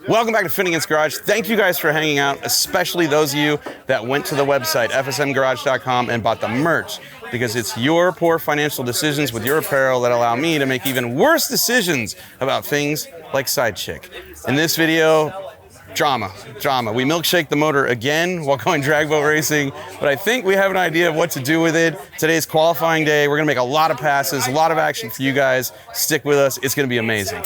Welcome back to Finnegan's Garage. Thank you guys for hanging out, especially those of you that went to the website, fsmgarage.com, and bought the merch, because it's your poor financial decisions with your apparel that allow me to make even worse decisions about things like side chick. In this video, drama. We milkshake the motor again while going drag boat racing, but I think we have an idea of what to do with it. Today's qualifying day. We're gonna make a lot of passes, a lot of action for you guys. Stick with us, it's gonna be amazing.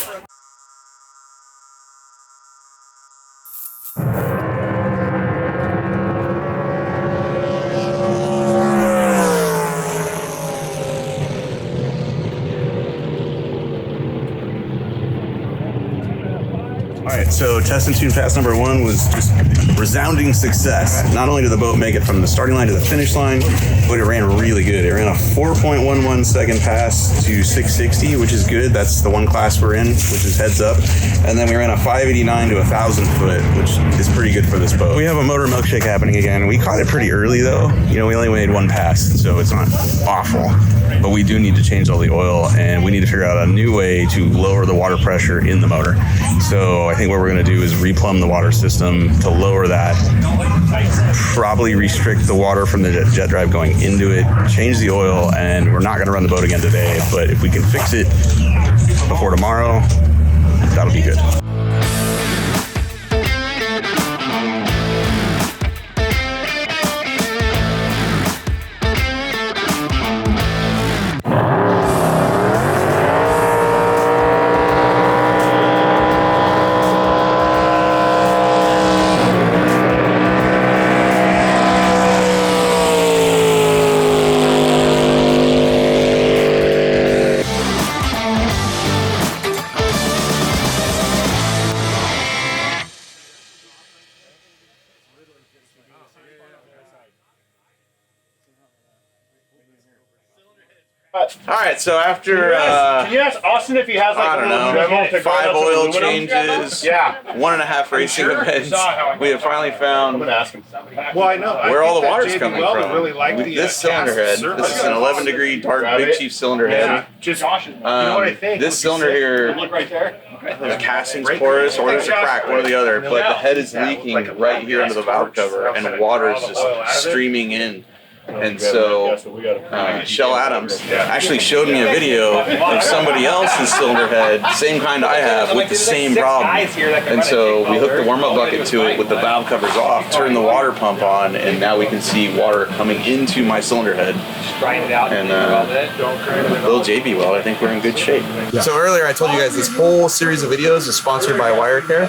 All right, so test and tune pass number one was just resounding success. Not only did the boat make it from the starting line to the finish line, but it ran really good. It ran a 4.11 second pass to 660, which is good. That's the one class we're in, which is heads up. And then we ran a 589 to 1,000 foot, which is pretty good for this boat. We have a motor milkshake happening again. We caught it pretty early though. You know, we only made one pass, so it's not awful. But we do need to change all the oil, and we need to figure out a new way to lower the water pressure in the motor. So I think what we're going to do is replumb the water system to lower that, probably restrict the water from the jet drive going into it, change the oil, and we're not going to run the boat again today. But if we can fix it before tomorrow, that'll be good. All right, so after can you ask Austin if he has like I don't know, 5 oil changes, 1.5 racing events, we have finally found Well, I know where all the water's coming from. Really like This cylinder head. This is an 11-degree dark Big Chief cylinder head. Just you know what I think. This cylinder here, Look right there. the casting's porous or there's a crack, one or the other, but the head is leaking right here under the valve cover, and water is just streaming in. And so Shell Adams actually showed me a video of somebody else's cylinder head, same kind I have, with the same problem. And so we hooked the warm-up bucket to it with the valve covers off, turned the water pump on, and now we can see water coming into my cylinder head. And little JB Weld, I think we're in good shape. So earlier I told you guys this whole series of videos is sponsored by Wire Care.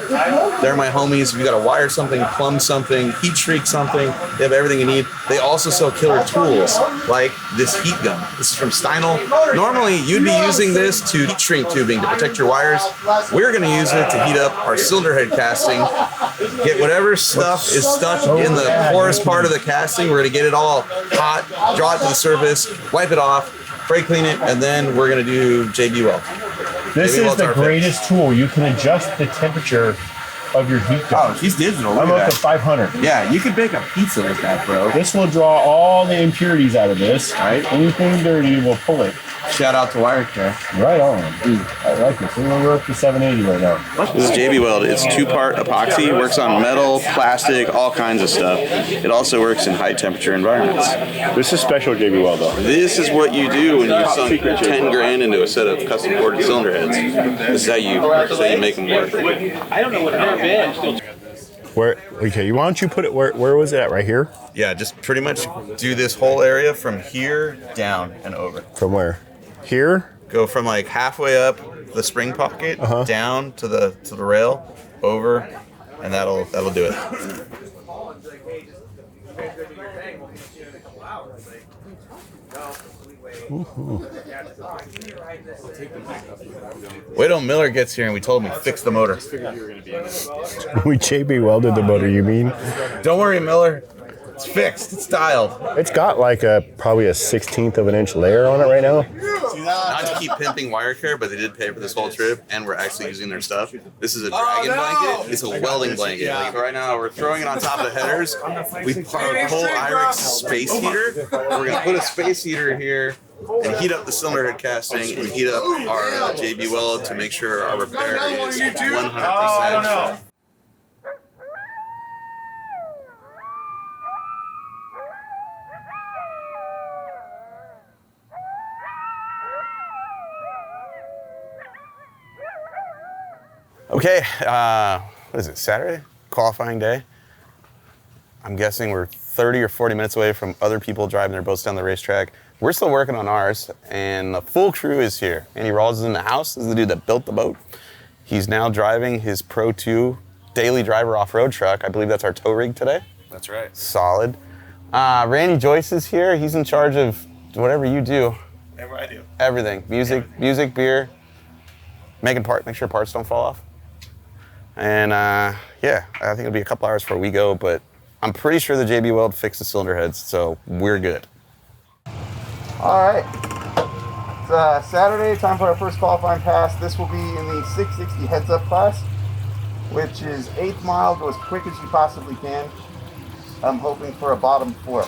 They're my homies. If you got to wire something, plumb something, heat shrink something, they have everything you need. They also sell killer tools like this heat gun. This is from Steinel. Normally you'd be using this to heat shrink tubing to protect your wires. We're going to use it to heat up our cylinder head casting, get whatever stuff is stuck in the porous part of the casting. We're going to get it all hot, draw it to the surface, wipe it off, spray clean it, and then we're going to do JB Weld. This is the greatest tool. You can adjust the temperature of your heat gun. Oh, he's digital. I'm up to 500. Yeah, you could bake a pizza with that, bro. This will draw all the impurities out of this. Right. Anything dirty will pull it. Shout out to Wire Care. Right on. I like this. We're up to 780 right now. This is JB Weld. It's 2-part epoxy. Works on metal, plastic, all kinds of stuff. It also works in high temperature environments. This is special JB Weld though. This is what you do when you've sunk 10 grand into a set of custom corded cylinder heads. This is how you make them work. I don't know what I've been. Where? Okay, why don't you put it? Where was it at? Right here? Yeah, just pretty much do this whole area from here down and over. From where? Here? Go from like halfway up the spring pocket down to the rail, over, and that'll do it. Wait till Miller gets here and we told him we fixed the motor. We JB welded the motor, you mean? Don't worry, Miller. It's fixed. It's dialed. It's got like probably a 1/16 of an inch layer on it right now. Not to keep pimping Wire Care, but they did pay for this whole trip, and we're actually using their stuff. This is a dragon blanket. It's a welding blanket. Like right now, we're throwing it on top of the headers. We bought a whole Irix space heater. We're gonna put a space heater here and heat up the cylinder head casting and heat up our JB Weld to make sure our repair is 100%. Okay, what is it, Saturday? Qualifying day. I'm guessing we're 30 or 40 minutes away from other people driving their boats down the racetrack. We're still working on ours, and the full crew is here. Andy Rawls is in the house. This is the dude that built the boat. He's now driving his Pro 2 daily driver off-road truck. I believe that's our tow rig today. That's right. Solid. Randy Joyce is here. He's in charge of whatever you do. Whatever I do. Everything. Music, beer, make sure parts don't fall off. And yeah, I think it'll be a couple hours before we go, but I'm pretty sure the JB Weld fixed the cylinder heads, so we're good. All right, it's Saturday, time for our first qualifying pass. This will be in the 660 heads-up class, which is 8th mile, go as quick as you possibly can. I'm hoping for a bottom 4.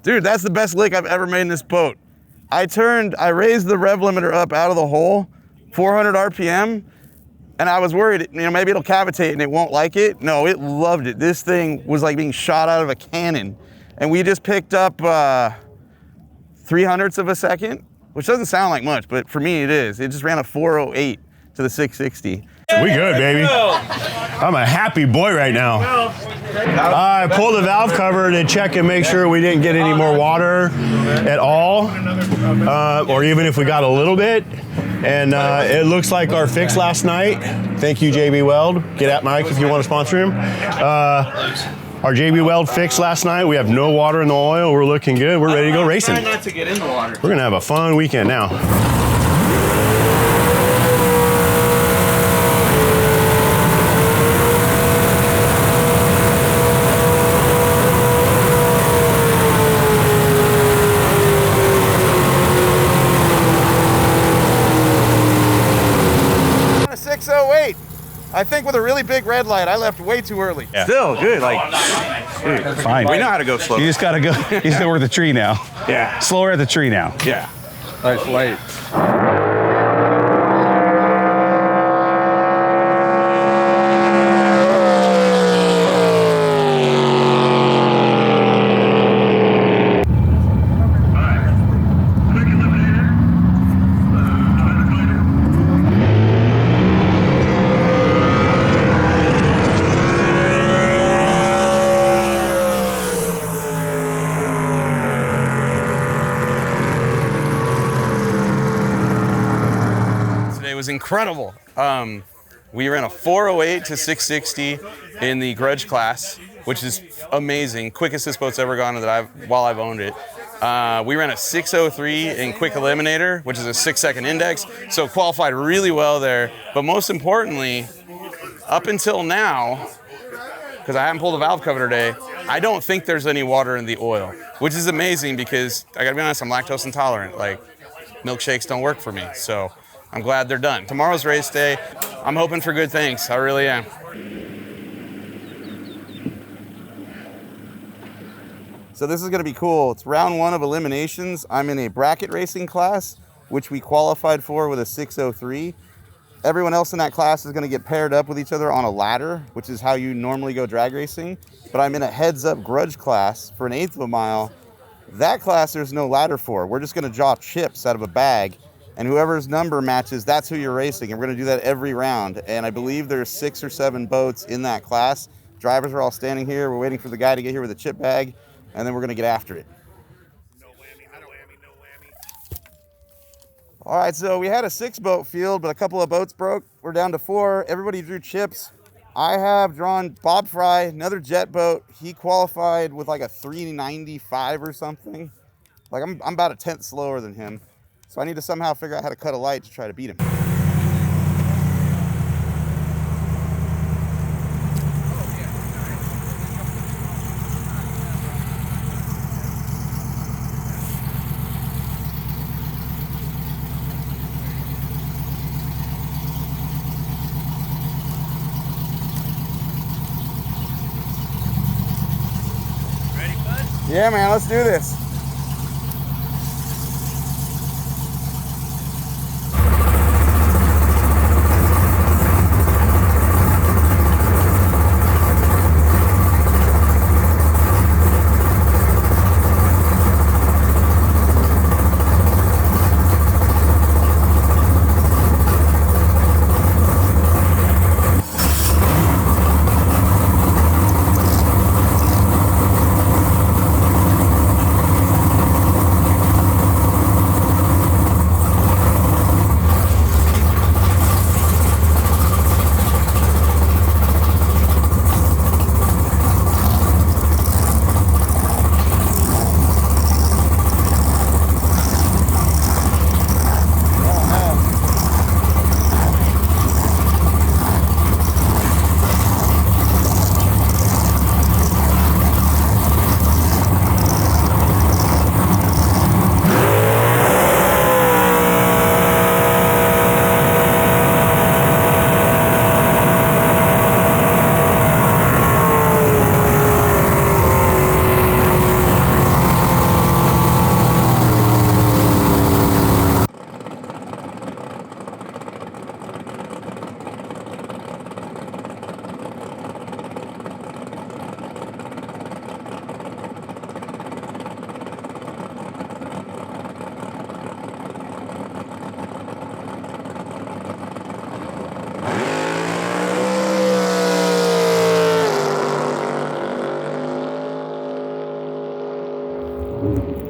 Dude, that's the best lick I've ever made in this boat. I raised the rev limiter up out of the hole, 400 RPM, and I was worried, maybe it'll cavitate and it won't like it. No, it loved it. This thing was like being shot out of a cannon. And we just picked up 3/100ths of a second, which doesn't sound like much, but for me it is. It just ran a 408 to the 660. We good, baby. I'm a happy boy right now. I pulled the valve cover to check and make sure we didn't get any more water at all, or even if we got a little bit. And it looks like our fix last night. Thank you, JB Weld. Get at Mike if you want to sponsor him. Our JB Weld fix last night. We have no water in the oil. We're looking good. We're ready to go racing. Try not to get in the water. We're gonna have a fun weekend now. I think with a really big red light, I left way too early. Yeah. Still good, Dude, fine. we know how to go slow. You just gotta go. You just gotta work the tree now. Yeah. Slower at the tree now. Yeah. Nice light. Incredible. We ran a 408 to 660 in the grudge class, which is amazing. Quickest this boat's ever gone while I've owned it. We ran a 603 in quick eliminator, which is a 6-second index, so qualified really well there. But most importantly, up until now, because I haven't pulled a valve cover today, I don't think there's any water in the oil, which is amazing because I gotta be honest, I'm lactose intolerant. Like, milkshakes don't work for me, so I'm glad they're done. Tomorrow's race day. I'm hoping for good things. I really am. So this is gonna be cool. It's round 1 of eliminations. I'm in a bracket racing class, which we qualified for with a 603. Everyone else in that class is gonna get paired up with each other on a ladder, which is how you normally go drag racing. But I'm in a heads-up grudge class for an 1/8 of a mile. That class there's no ladder for. We're just gonna draw chips out of a bag, and whoever's number matches, that's who you're racing. And we're gonna do that every round. And I believe there's 6 or 7 boats in that class. Drivers are all standing here. We're waiting for the guy to get here with a chip bag, and then we're gonna get after it. All right, so we had a 6-boat field, but a couple of boats broke. We're down to 4. Everybody drew chips. I have drawn Bob Fry, another jet boat. He qualified with like a 395 or something. Like I'm about a 10th slower than him. So I need to somehow figure out how to cut a light to try to beat him. Yeah, man, let's do this.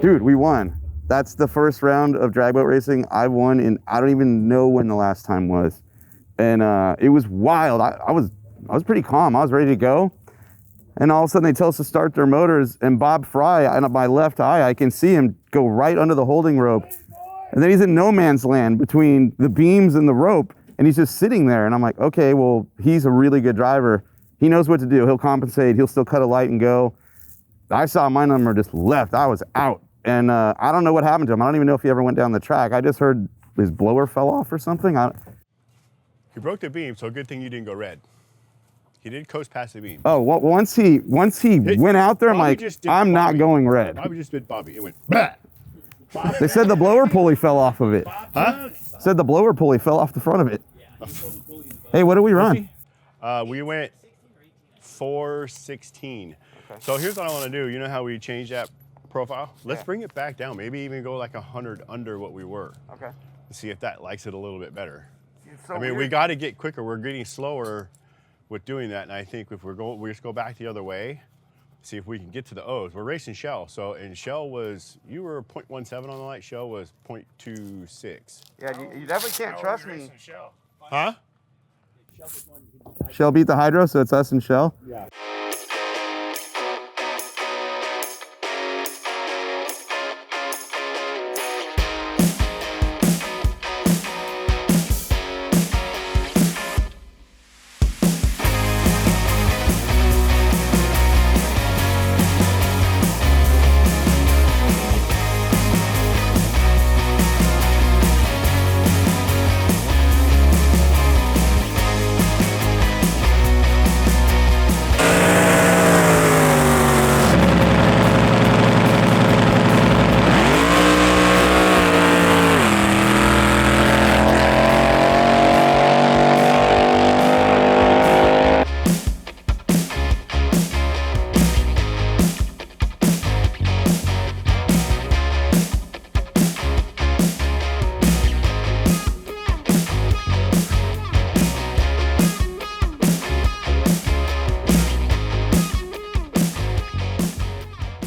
Dude, we won. That's the first round of drag boat racing I won in, I don't even know when the last time was. And it was wild. I was pretty calm. I was ready to go. And all of a sudden they tell us to start their motors, and Bob Fry, on my left eye, I can see him go right under the holding rope. And then he's in no man's land between the beams and the rope, and he's just sitting there. And I'm like, okay, well, he's a really good driver. He knows what to do. He'll compensate. He'll still cut a light and go. I saw my number just left. I was out. And I don't know what happened to him. I don't even know if he ever went down the track. I just heard his blower fell off or something. He broke the beam, so good thing you didn't go red. He did coast past the beam. Oh, well, once he went out there, I'm like, I'm not going red. Bobby just did Bobby. It went, bah! They said the blower pulley fell off of it. Huh? Said the blower pulley fell off the front of it. Hey, what did we run? We went 4:16. Okay. So here's what I want to do. You know how we changed that profile? Let's bring it back down. Maybe even go like 100 under what we were. Okay. See if that likes it a little bit better. So I mean, we got to get quicker. We're getting slower with doing that, and I think if we just go back the other way, see if we can get to the O's. We're racing Shell, so and Shell was, you were 0.17 on the light. Shell was 0.26. Yeah, you definitely can't trust me. Huh? Shell beat the Hydro, so it's us and Shell. Yeah.